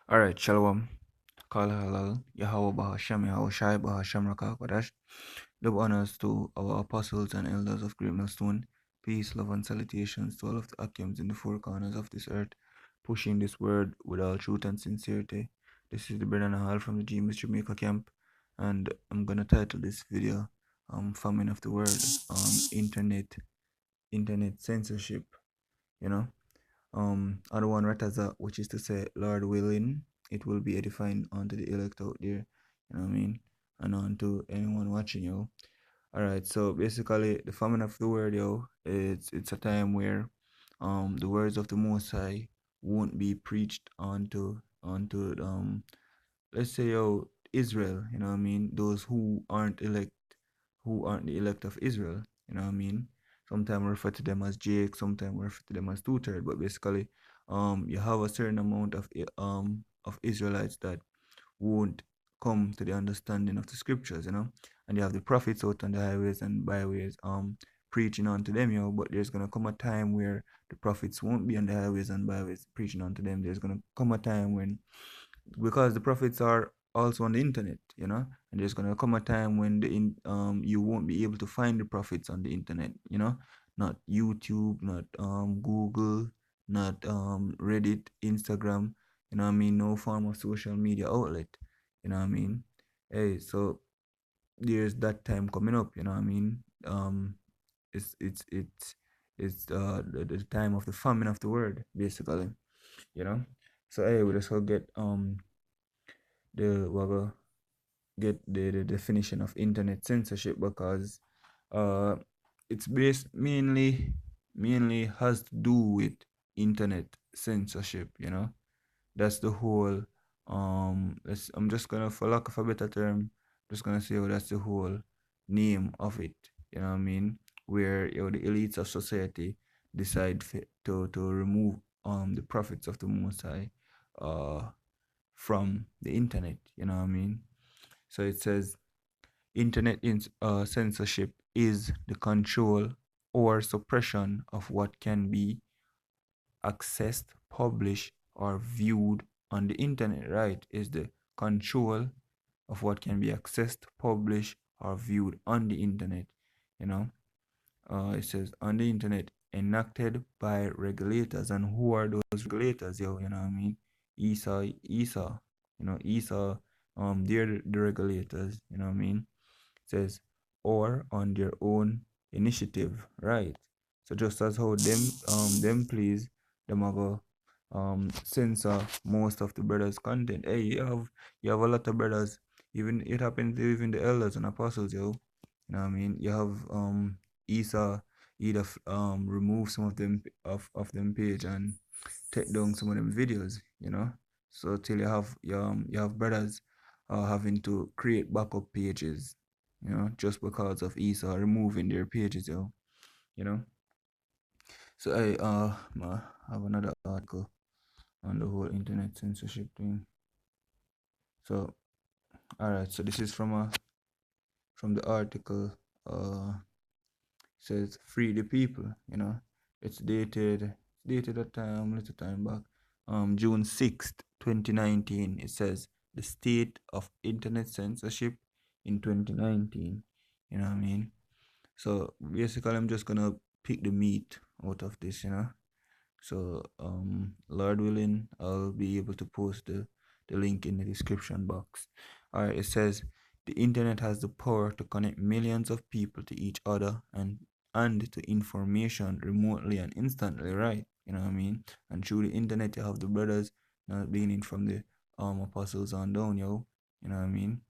All right, Shalom. Kal Halal, Yahweh Bahasham, Yahweh Shai Bahasham Rakakadash. Double honors to our apostles and elders of Great Millstone. Peace, love, and salutations to all of the Akims in the four corners of this earth, pushing this word with all truth and sincerity. This is the Brother Nahal from the James Jamaica camp, and I'm gonna title this video Famine of the Word, internet censorship, you know. Other one rataza, which is to say, Lord willing, it will be edifying unto the elect out there, you know what I mean, and unto anyone watching, yo. All right, so basically, the famine of the word, yo, it's a time where, the words of the Most High won't be preached onto let's say, yo, Israel, you know what I mean, those who aren't the elect of Israel, you know what I mean. Sometimes we refer to them as Jake, sometimes we refer to them as two-third, but basically, you have a certain amount of Israelites that won't come to the understanding of the scriptures, you know, and you have the prophets out on the highways and byways, preaching unto them, you know, but there's gonna come a time where the prophets won't be on the highways and byways preaching unto them. There's gonna come a time when, because the prophets are also on the internet, you know, and there's gonna come a time when you won't be able to find the prophets on the internet, you know, not YouTube, not Google, not Reddit, Instagram, you know what I mean, no form of social media outlet, you know what I mean. Hey, so there's that time coming up, you know what I mean. It's it's it's the time of the famine of the word, basically, you know. So hey, we just go get the we're get the definition of internet censorship, because uh it's based mainly has to do with internet censorship, you know. That's the whole I'm just gonna, for lack of a better term, just gonna say, oh, that's the whole name of it, you know what I mean, where, you know, the elites of society decide to remove the prophets of the Most High uh from the internet, you know what I mean. So it says censorship is the control or suppression of what can be accessed, published, or viewed on the internet, right? Is the control of what can be accessed, published, or viewed on the internet, you know. It says on the internet enacted by regulators, and who are those regulators, yo? You know what I mean? ESA, you know, ESA. They're the regulators. You know what I mean? It says or on their own initiative, right? So just as how them please, them are go censor most of the brothers' content. Hey, you have a lot of brothers. Even it happens to even the elders and apostles, yo. You know what I mean? You have Isa either remove some of them of them page and take down some of them videos, you know. So till you have brothers having to create backup pages, you know, just because of Isa removing their pages, yo, you know. So I have another article on the whole internet censorship thing. So all right, so this is from the article. Says free the people, you know. It's dated a little time back, June 6th, 2019. It says the state of internet censorship in 2019, you know what I mean. So basically, I'm just gonna pick the meat out of this, you know. So Lord willing, I'll be able to post the link in the description box. Alright, it says the internet has the power to connect millions of people to each other and to information remotely and instantly, right? You know what I mean? And through the internet you have the brothers, you know, beginning from the apostles on down, yo. You know what I mean?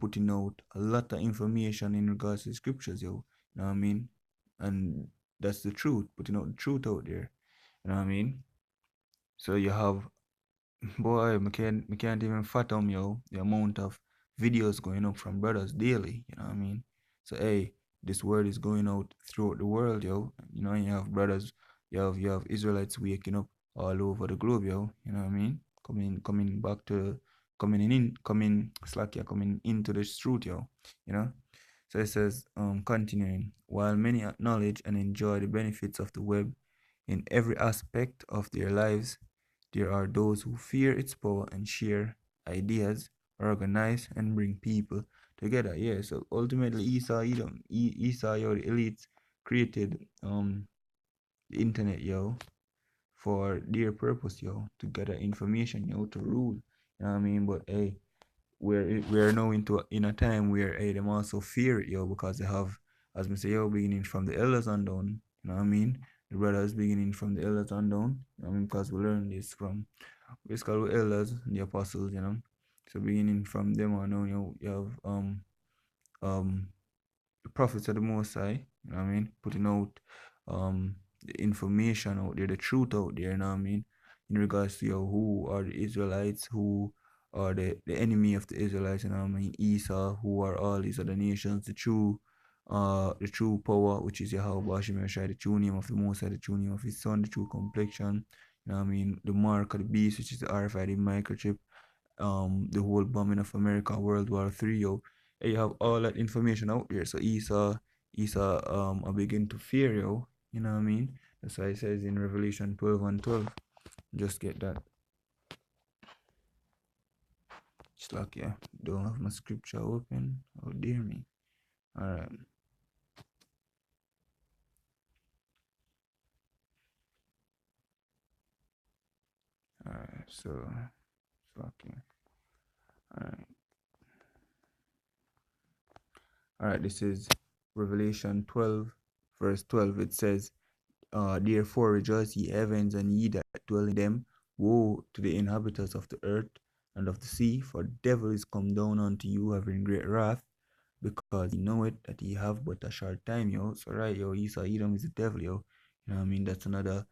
Putting out a lot of information in regards to the scriptures, yo. You know what I mean? And that's the truth, putting out the truth out there. You know what I mean? So you have, boy, I can't even fathom, yo, the amount of videos going up from brothers daily. You know what I mean? So hey, this word is going out throughout the world, yo. You know, you have brothers, you have Israelites waking up all over the globe, yo. You know what I mean? Coming back to coming into the truth, yo. You know. So it says, continuing, while many acknowledge and enjoy the benefits of the web in every aspect of their lives, There are those who fear its power and share ideas, organize and bring people together. Yeah, so ultimately Esau, Edom, Esau, yo, the elites created the internet, yo, for their purpose, yo, to gather information, yo, to rule. You know what I mean? But hey, we're now in a time where hey, them also fear it, yo, because they have, as me say, yo, beginning from the elders on down. You know what I mean? The brothers beginning from the elders on down. You know what I mean? Because we learn this from basically the elders, the apostles, you know. So beginning from them on down, you have um the prophets of the Most High, you know what I mean, putting out the information out there, the truth out there, you know what I mean, in regards to who are the Israelites, who are the enemy of the Israelites, you know what I mean, Esau, who are all these other nations, the true power, which is Yahweh Hashem Yeshua, the true name of the Most High, the true name of his son, the true complexion, you know what I mean, the mark of the beast, which is the RFID microchip, the whole bombing of America, World War III, yo. You have all that information out there. So Esau I begin to fear, yo. You know what I mean? That's why it says in Revelation 12 and 12. Just get that. It's like yeah, don't have my scripture open. Oh dear me. Alright. Alright, so it's like yeah. Alright. Alright, this is Revelation 12, verse 12. It says, therefore rejoice, ye heavens, and ye that dwell in them. Woe to the inhabitants of the earth and of the sea, for the devil is come down unto you, having great wrath, because he know it that he have but a short time, yo. So right, yo, Esau Edom is the devil, yo. You know what I mean? That's another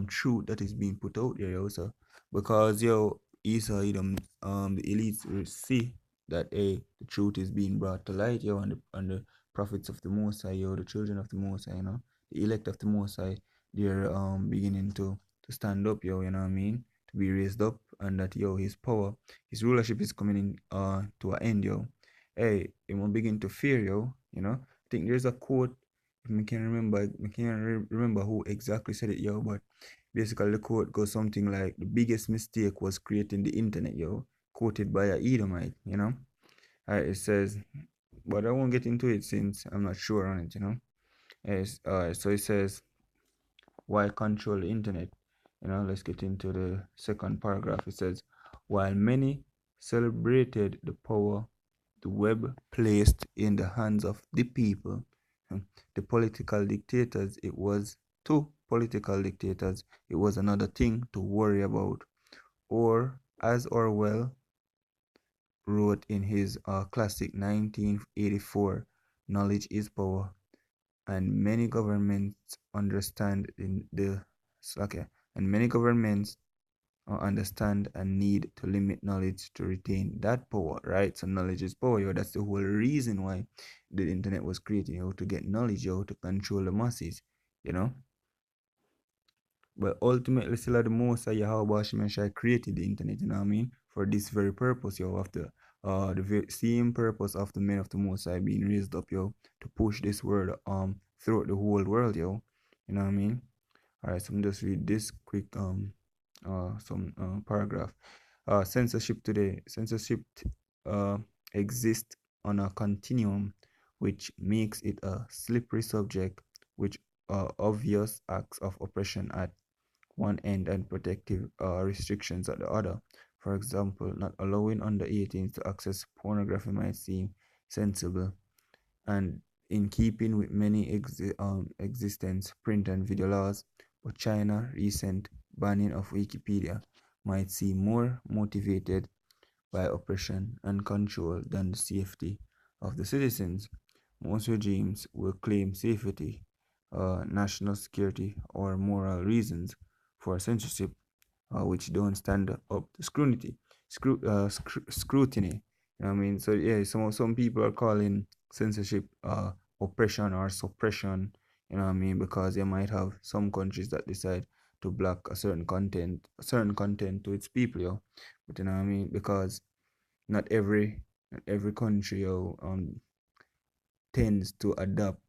truth that is being put out there, yo. So because yo, Esau Edom, the elites will see that the truth is being brought to light, yo, and the prophets of the Most High, yo, the children of the Most High, you know, the elect of the Most High, they're beginning to stand up, yo, you know what I mean? To be raised up, and that yo, his power, his rulership is coming in to an end, yo. Hey, it will begin to fear you, you know. I think there's a quote, if I can remember, I can't remember who exactly said it, yo, but basically the quote goes something like, the biggest mistake was creating the internet, yo, quoted by a Edomite, you know. It says, but I won't get into it since I'm not sure on it, you know. So it says, why control the internet? You know, let's get into the second paragraph. It says, while many celebrated the power the web placed in the hands of the people, the political dictators, it was to political dictators, it was another thing to worry about. Or, as Orwell wrote in his classic 1984, knowledge is power, and many governments understand in the okay, and many governments understand and need to limit knowledge to retain that power, right? So knowledge is power, yo. That's the whole reason why the internet was created, yo, to get knowledge, yo, to control the masses, you know. But ultimately, still the most Yahweh Shai created the internet, you know what I mean? For this very purpose, yo, of the same purpose of the men of the Most High being raised up, yo, to push this word throughout the whole world, yo. You know what I mean? Alright, so I'm just read this quick some paragraph. Censorship today. Censorship exists on a continuum, which makes it a slippery subject, which obvious acts of oppression at one end and protective restrictions at the other. For example, not allowing under 18s to access pornography might seem sensible and in keeping with many existence print and video laws, but China's recent banning of Wikipedia might seem more motivated by oppression and control than the safety of the citizens. Most regimes will claim safety, national security, or moral reasons for censorship, which don't stand up to scrutiny. You know what I mean? So yeah, some people are calling censorship oppression or suppression. You know what I mean? Because you might have some countries that decide to block a certain content to its people, yo. But you know what I mean? Because not every country, yo, tends to adapt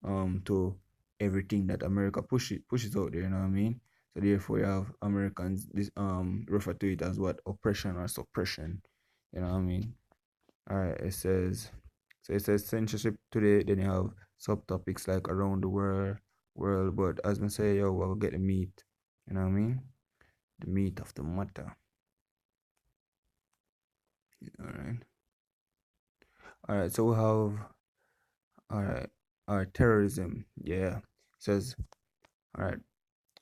to everything that America pushes out there. You know what I mean? So therefore, you have Americans this refer to it as what oppression or suppression. You know what I mean? All right. It says censorship today. Then you have subtopics like around the world. But as I say, yo, we'll get the meat. You know what I mean? The meat of the matter. All right. All right. So we have all right. All right. Terrorism. Yeah. It says all right.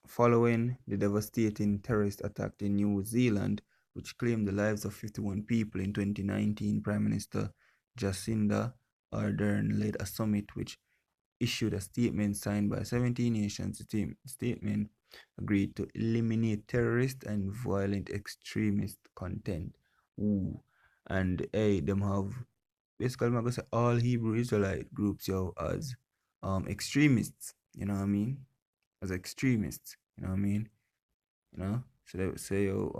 Following the devastating terrorist attack in New Zealand, which claimed the lives of 51 people in 2019, Prime Minister Jacinda Ardern led a summit which issued a statement signed by 17 nations. The statement agreed to eliminate terrorist and violent extremist content. Ooh. And hey, them have basically I'm gonna say all Hebrew Israelite groups yo as extremists, you know what I mean? As extremists, you know what I mean? You know? So they would say yo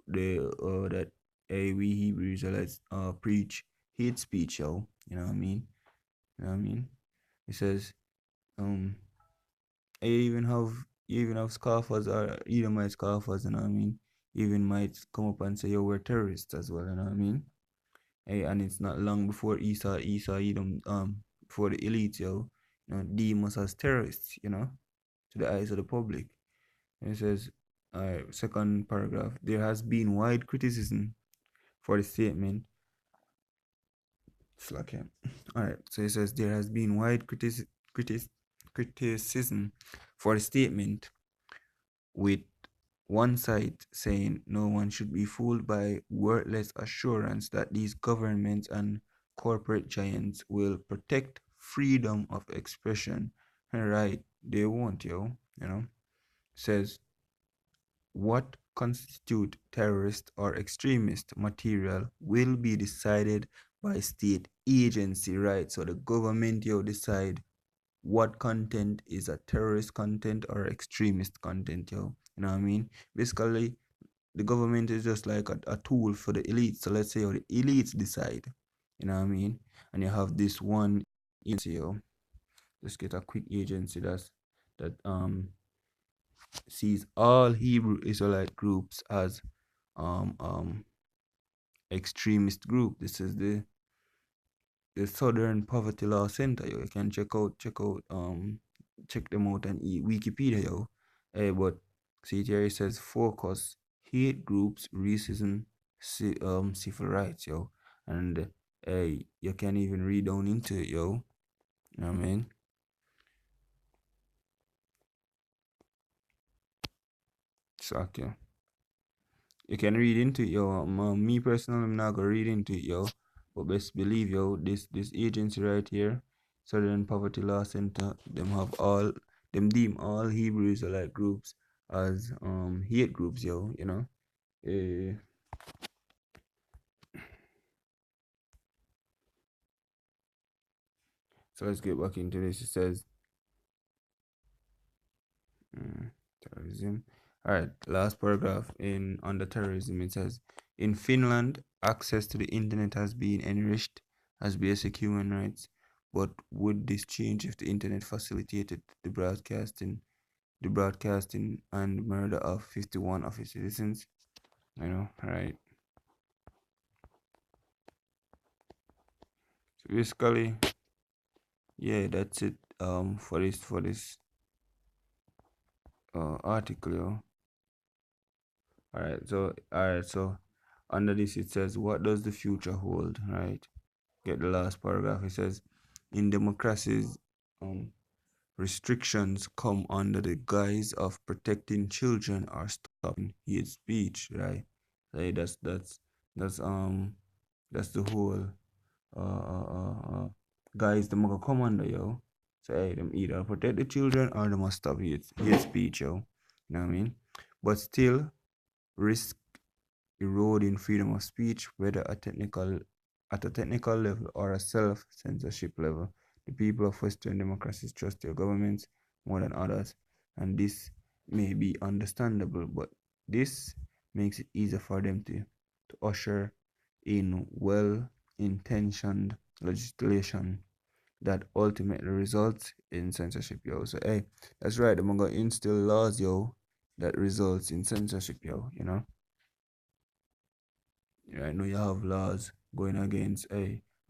they that hey we Hebrew Israelites preach hate speech, yo, you know what I mean? You know what I mean? It says um you even have scoffers or Edomite scoffers, you know what I mean? You even might come up and say yo we're terrorists as well, you know what I mean? Hey, and it's not long before Esau Edom before the elites, yo, you know, deem us as terrorists, you know, to the eyes of the public. And it says second paragraph, there has been wide criticism for the statement. It's like alright, so it says there has been wide criticism for the statement, with one side saying no one should be fooled by wordless assurance that these governments and corporate giants will protect freedom of expression. Right, they won't, yo. You know, says what constitute terrorist or extremist material will be decided by state agency, right? So the government, yo, decide what content is a terrorist content or extremist content, yo. You know what I mean? Basically, the government is just like a tool for the elites. So let's say yo, the elites decide, you know what I mean? And you have this one agency, yo. Let's get a quick agency that sees all Hebrew Israelite groups as um um extremist group. This is the Southern Poverty Law Center. Yo. You can check them out on Wikipedia, yo. But see here it says focus hate groups, racism, civil rights, yo. And you can even read down into it, yo. You know what I mean? Suck, yo. You can read into it, yo. Me personally, I'm not gonna read into it, yo. But best believe, yo, this agency right here, Southern Poverty Law Center, them deem all Hebrews are like groups as hate groups, yo. You know. Uh, so let's get back into this. It says mm, terrorism. All right, last paragraph in under terrorism. It says in Finland, access to the internet has been enriched as basic human rights. But would this change if the internet facilitated the broadcasting and murder of 51 of its citizens? You know, right? So basically, yeah, that's it. For this article, yo. All right. So under this it says, what does the future hold? Right. Get the last paragraph. It says, in democracies, um, restrictions come under the guise of protecting children or stopping hate speech. Right. Like that's the whole guys them gonna come under, yo. So hey, them either protect the children or they must stop hate speech, yo. You know what I mean? But still risk eroding freedom of speech, whether at a technical level or a self-censorship level. The people of Western democracies trust their governments more than others, and this may be understandable, but this makes it easier for them to usher in well-intentioned legislation that ultimately results in censorship, yo. So hey, that's right. I'm gonna instill laws, yo, that results in censorship, yo. I know you have laws going against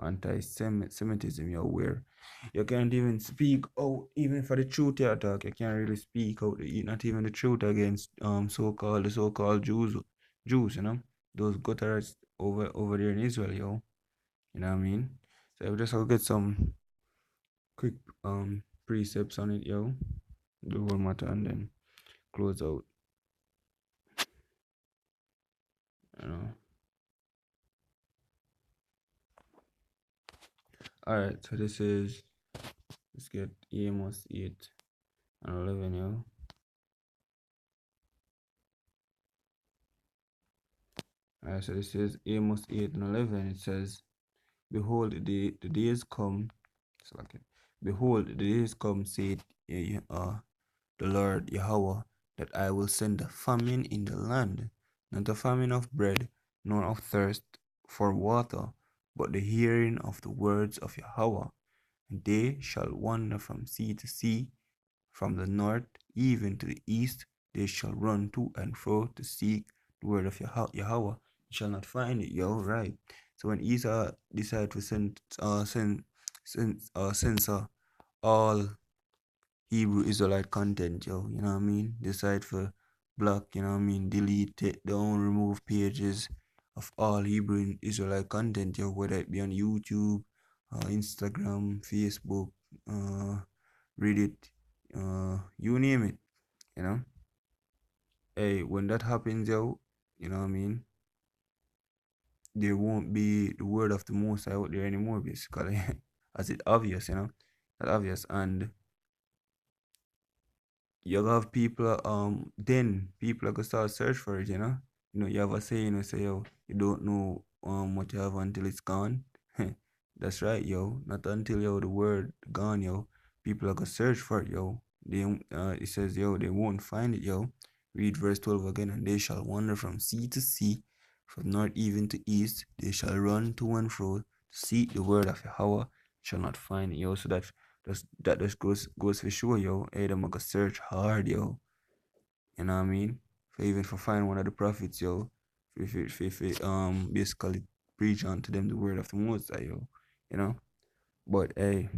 anti-Semitism, where you can't even speak out, even for the truth you talk, you can't really speak out, not even the truth against so-called Jews. Those gutterites over there in Israel, yo. You know what I mean? So we just have to get some quick precepts on it, yo. The whole matter and then close out, you know. Alright, so this is, let's get Amos 8 and 11, yo. Alright, so this is Amos 8 and 11. It says, Behold, the days come, it's like it. Behold, the days come, said the Lord Yahweh, that I will send a famine in the land, not a famine of bread, nor of thirst for water, but the hearing of the words of Yahweh. And they shall wander from sea to sea, from the north even to the east. They shall run to and fro to seek the word of Yahweh. You shall not find it, yo, right? So when Esau decided to censor all Hebrew Israelite content, yo, you know what I mean? Decide for block, you know what I mean? Delete it, don't remove pages of all Hebrew Israelite content, yo, whether it be on YouTube, Instagram, Facebook, Reddit, you name it, you know? Hey, when that happens, yo, you know what I mean? There won't be the word of the Most High out there anymore, basically, as it obvious, that obvious, and you'll have people then people are gonna start search for it, you have a saying, say, yo, you don't know what you have until it's gone. That's right, yo, not until, yo, the word gone, yo, people are gonna search for it, yo. It says, yo, they won't find it, yo. Read verse 12 again. And they shall wander from sea to sea, from north even to east. They shall run to and fro to seek the word of Yahweh, shall not find it, yo. So that just goes for sure, yo. Hey, them gonna search hard, yo. You know what I mean? For find one of the prophets, yo. If basically preach unto them the word of the Most High, yo. You know? But hey,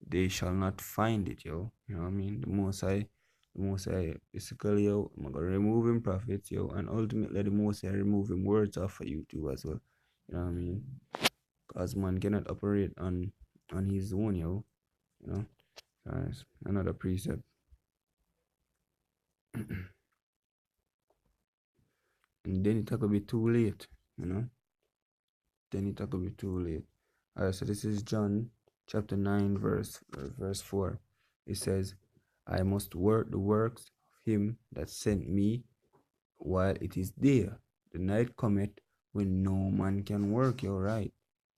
they shall not find it, yo. You know what I mean? The Most High basically, yo, I'm gonna remove him prophets, yo, and ultimately the Most High remove him words off of you too as well. You know what I mean? Cause man cannot operate on his own, yo. You know? Guys, another precept. And then it could be too late, you know. Then it could be too late. Alright, so this is John chapter 9, verse 4. It says, I must work the works of him that sent me while it is day. The night cometh when no man can work. You're right.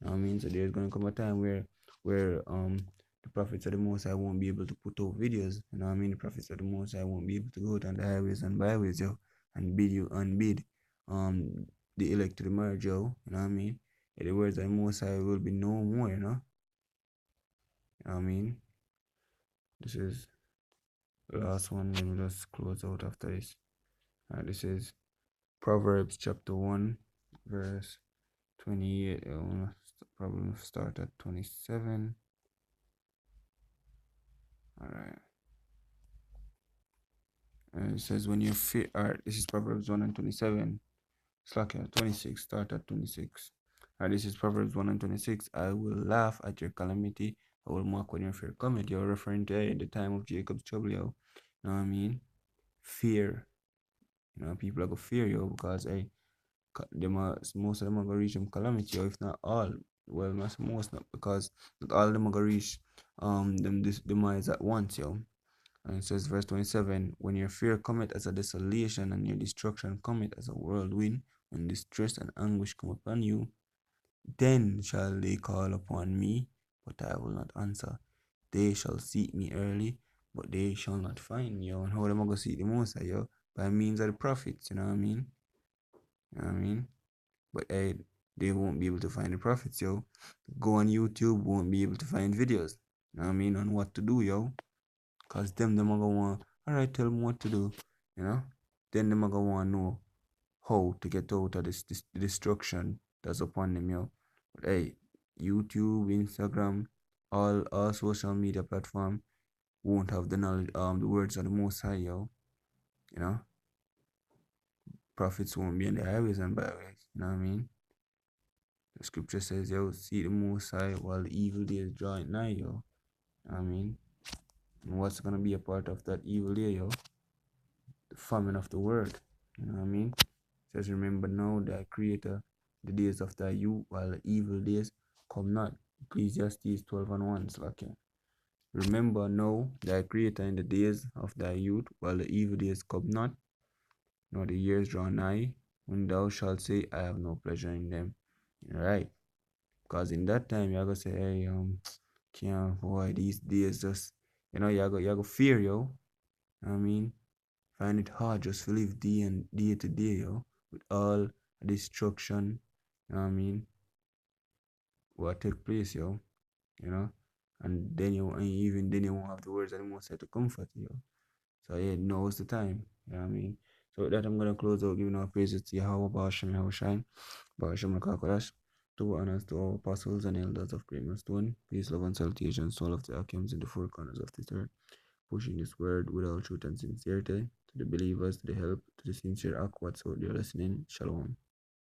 I mean, so there's gonna come a time where the prophets of the Most High won't be able to put out videos. You know what I mean? The prophets of the Most High won't be able to go out on the highways and byways, yo, and bid um the elect to the marriage, yo. You know what I mean? In the words of the Most High will be no more, You know what I mean? This is the last one. Let me just close out after this. This is Proverbs chapter 1, verse 28. I want to probably start at 27. All right. And it says, when you fear, all right, this is Proverbs 1 and 27. It's like 26, start at 26. All right, this is Proverbs 1 and 26. I will laugh at your calamity. I will mock when your fear cometh. You're referring to the time of Jacob's trouble, yo. You know what I mean? Fear. People are going to fear, yo, because most of them are going to reach them calamity, or if not all. Well, not most, not because not all of them are going to reach them this demise at once, yo. And it says, verse 27, when your fear cometh as a desolation and your destruction cometh as a whirlwind, when distress and anguish come upon you, then shall they call upon me, but I will not answer. They shall seek me early, but they shall not find me. Yo. And how am I going to seek the Most High, yo? By means of the prophets, you know what I mean? You know what I mean? But they won't be able to find the prophets, yo. Go on YouTube, won't be able to find videos, you know what I mean, on what to do, yo. Because them are going to want, all right, tell them what to do, you know? then them gonna want to know how to get out of this destruction that's upon them, yo. But hey, YouTube, Instagram, all social media platform won't have the knowledge, the words of the Most High, yo. You know, prophets won't be on the highways and byways. You know what I mean? The scripture says, yo, see the Most High while the evil days drawing nigh, yo. You know what I mean? And what's gonna be a part of that evil day, yo? The famine of the world. You know what I mean? It says, remember now thy creator, the days of thy youth, while the evil days come not. Ecclesiastes 12 and 1. It's like, remember now thy creator in the days of thy youth, while the evil days come not, nor the years draw nigh, when thou shalt say, I have no pleasure in them. Right? Because in that time, you're gonna say, hey, can't, boy, these days just, you're gonna fear, yo. I mean, find it hard just to live day to day, yo, with all destruction, I mean, what take place, yo, you know, and then and even then you won't have the words anymore said to comfort you. So yeah, now's the time, you know what I mean. So with that, I'm gonna close out giving our praises to Yahweh, Basham, Yahweh Shine, Basham Kakadash, to honors to our apostles and elders of Great Stone. Peace, love, and salutations to all of the Akims in the four corners of this earth, pushing this word with all truth and sincerity to the believers, to the help, to the sincere act whatsoever they're listening. Shalom.